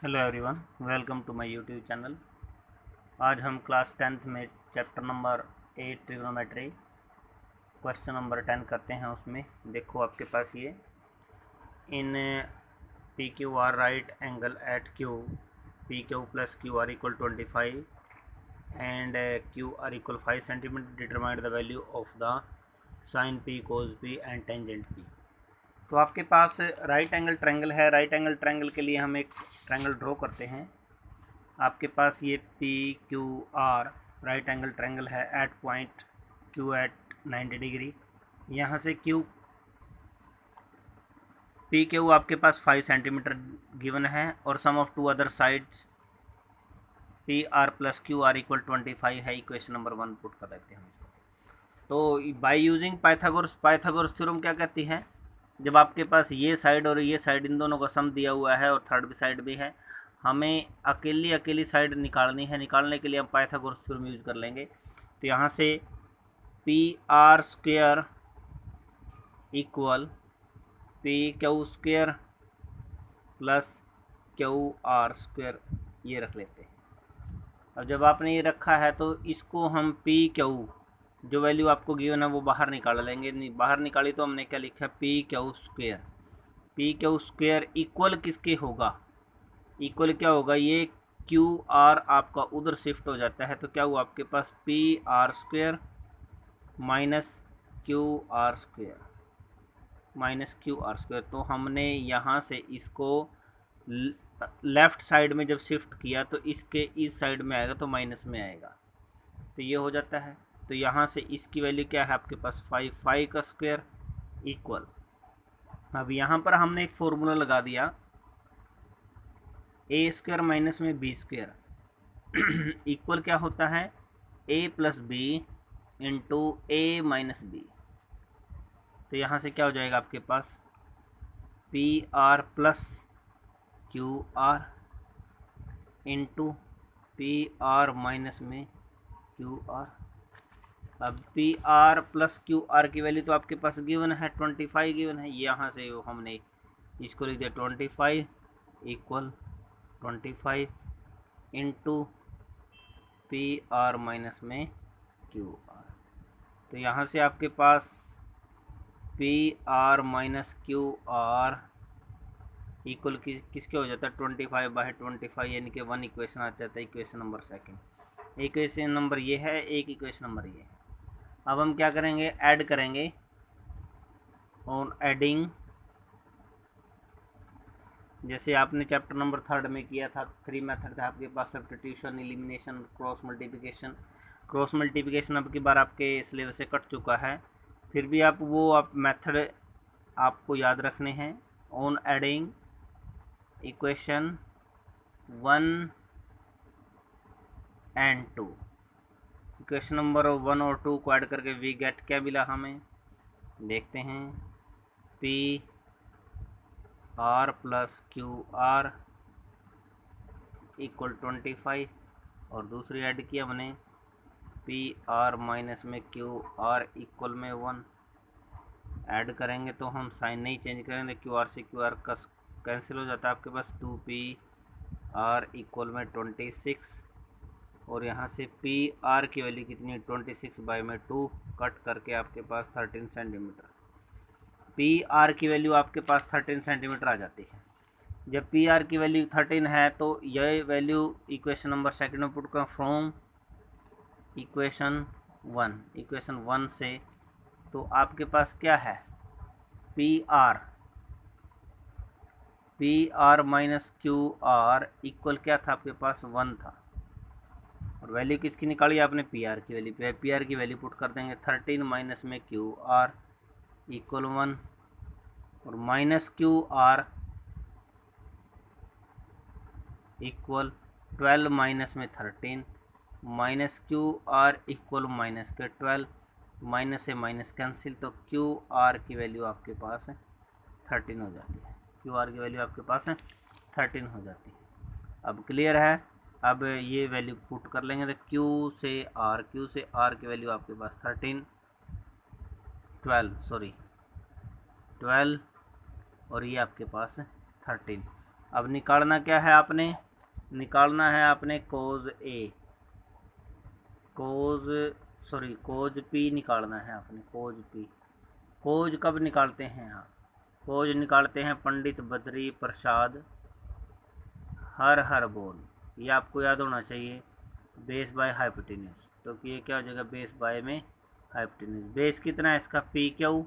Hello everyone, welcome to my YouTube channel. आज हम class 10th में chapter number 8 trigonometry question number 10 करते हैं। उसमें देखो आपके पास ये in P Q R right angle at Q P Q plus Q R equal 25 and Q R equal 5 centimetre determined the value of the sine P cos P and tangent P. तो आपके पास right angle triangle है। Right angle triangle के लिए हम एक triangle draw करते हैं। आपके पास ये P Q R right angle triangle है at point Q at 90 degree. यहाँ से क्यू पी क्यू आपके पास 5 सेंटीमीटर गिवन है और sum of two other sides P R plus Q R equal 25 है। इक्वेशन नंबर 1 पुट कर देते हैं। तो बाय यूजिंग पाइथागोरस थ्योरम क्या कहती है, जब आपके पास ये साइड और ये साइड इन दोनों का सम दिया हुआ है और थर्ड साइड भी है, हमें अकेली साइड निकालनी है। निकालने के लिए हम पाइथागोरस थ्योरम यूज कर लेंगे। तो यहाँ से P R square equal P Q square plus Q R square, ये रख लेते हैं। अब जब आपने ये रखा है तो इसको हम पी क्यू जो वैल्यू आपको गिवन है वो बाहर निकाल लेंगे। बाहर निकाली तो हमने क्या लिखा है, पी क्यू स्क्वेयर इक्वल किसके होगा, इक्वल क्या होगा, ये क्यू आर आपका उधर शिफ्ट हो जाता है। तो क्या हुआ आपके पास P R square minus Q R square. तो हमने यहाँ से इसको लेफ़्ट साइड में जब शिफ्ट किया तो इसके इस साइड में आएगा तो माइनस में आएगा, तो ये हो जाता है। तो यहाँ से इसकी वैल्यू क्या है आपके पास 5 का स्क्वायर इक्वल। अब यहाँ पर हमने एक फॉर्मूला लगा दिया, ए स्क्वायर माइनस में बी स्क्वायर इक्वल क्या होता है, A plus B into A minus B. तो यहाँ से क्या हो जाएगा आपके पास P R plus Q R into P R minus में क्यू आर। अब P R plus Q R की वैल्यू तो आपके पास गिवन है 25 गिवन है। यहाँ से हमने इसको लिख दिया 25 equal 25 into P R minus में क्यू आर। तो यहाँ से आपके पास P R minus Q R equal किसके हो जाता है 25/25, यानी कि 1 इक्वेशन आ जाता है। इक्वेशन नंबर 2, इक्वेशन नंबर ये है, एक इक्वेशन नंबर ये है। अब हम क्या करेंगे, ऐड करेंगे। ऑन एडिंग, जैसे आपने चैप्टर नंबर 3 में किया था, 3 मेथड था आपके पास, substitution, elimination, cross multiplication. Cross multiplication अब की बार आपके सिलेबस से कट चुका है, फिर भी आप मेथड आपको याद रखने हैं। On adding equation 1 and 2, equation number 1 और 2 को ऐड करके वी गेट क्या मिला हमें, देखते हैं। P R plus Q R equal 25 और दूसरी ऐड की हमने पी आर माइनस में क्यू आर इक्वल में 1। ऐड करेंगे तो हम साइन नहीं चेंज करेंगे, क्यू आर से क्यू आर का कैंसिल हो जाता है। आपके पास 2 पी आर इक्वल में 26 और यहाँ से पी आर की वैल्यू कितनी, 26/2 कट करके आपके पास 13 सेंटीमीटर। पी आर की वैल्यू आपके पास 13 सेंटीमीटर आ जाती है। जब पी आर की वैल्यू 13 है तो यह वैल्यू इक्वेशन नंबर 2 में पुट कर फ्रॉम इक्वेशन 1 से। तो आपके पास क्या है, P R minus Q R equal क्या था आपके पास 1 था, और वैल्यू किसकी निकाली आपने, पी आर की वैल्यू। पी आर की वैल्यू पुट कर देंगे 13 माइनस में क्यू आर इक्वल 1 और minus Q R equal 12 minus में 13 minus Q R equal minus के 12, माइनस से माइनस कैंसिल, तो क्यू आर की वैल्यू आपके पास 13 हो जाती है। क्यू आर की वैल्यू आपके पास 13 हो जाती है। अब क्लियर है। अब ये वैल्यू पुट कर लेंगे तो क्यू से आर की वैल्यू आपके पास 12 और ये आपके पास 13। अब निकालना क्या है आपने, निकालना है आपने कोज पी निकालना है आपने, कोज पी। कोज कब निकालते हैं आप, कोज निकालते हैं पंडित बद्री प्रसाद हर बोल, ये आपको याद होना चाहिए, बेस बाय हाइपोटेन्यूज। तो ये क्या हो जाएगा, बेस बाय में हाइपोटेन्यूज। बेस कितना है इसका, P Q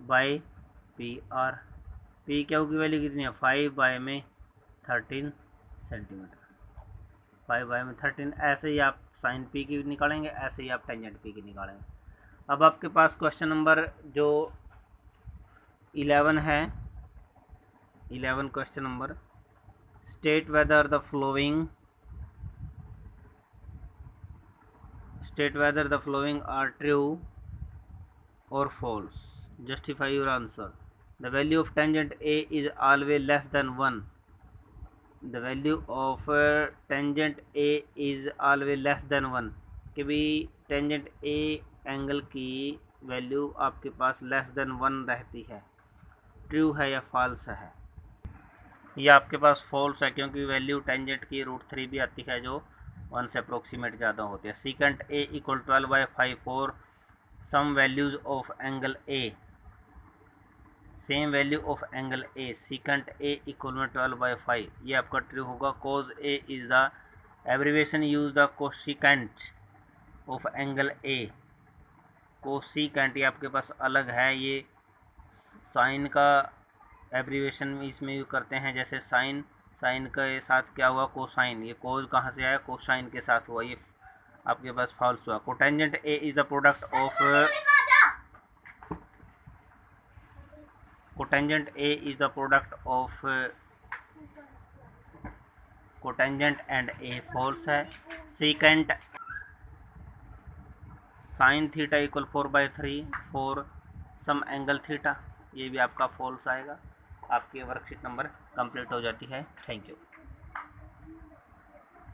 by P R. P Q की वैल्यू कितनी है, 5 बाय में 13 सेंटीमीटर, 5 बाय में 13। ऐसे ही आप साइन पी की निकालेंगे, ऐसे ही आप टेंजेंट पी की निकालेंगे। अब आपके पास क्वेश्चन नंबर जो 11 है, 11 question number, state whether the following are true और false, justify your answer. The value of tangent A is always less than 1, the value of tangent A is always less than 1, कि भी tangent A angle की value आपके पास less than 1 रहती है, true है या फॉल्स है। ये आपके पास फॉल्स है, क्योंकि वैल्यू टेंजेंट की √3 भी आती है जो 1 से अप्रोक्सीमेट ज़्यादा होती है। Secant A equal 12/5 for some values of angle A, same value of angle A, secant A equal में 12/5, ये आपका ट्रू होगा। Cos A is the abbreviation use the cosecant of angle A, cosecant ये आपके पास अलग है, ये साइन का एब्रीविएशन इसमें यूज करते हैं, जैसे साइन के साथ क्या हुआ, कोसाइन, ये कोज कहाँ से आया, कोसाइन के साथ हुआ, ये आपके पास फॉल्स हुआ। Cotangent A is the product of cotangent A is the product of cotangent and A false है। secant sin theta equal 4/3 for some angle theta, ये भी आपका फॉल्स आएगा। आपकी वर्कशीट नंबर कंप्लीट हो जाती है। Thank you.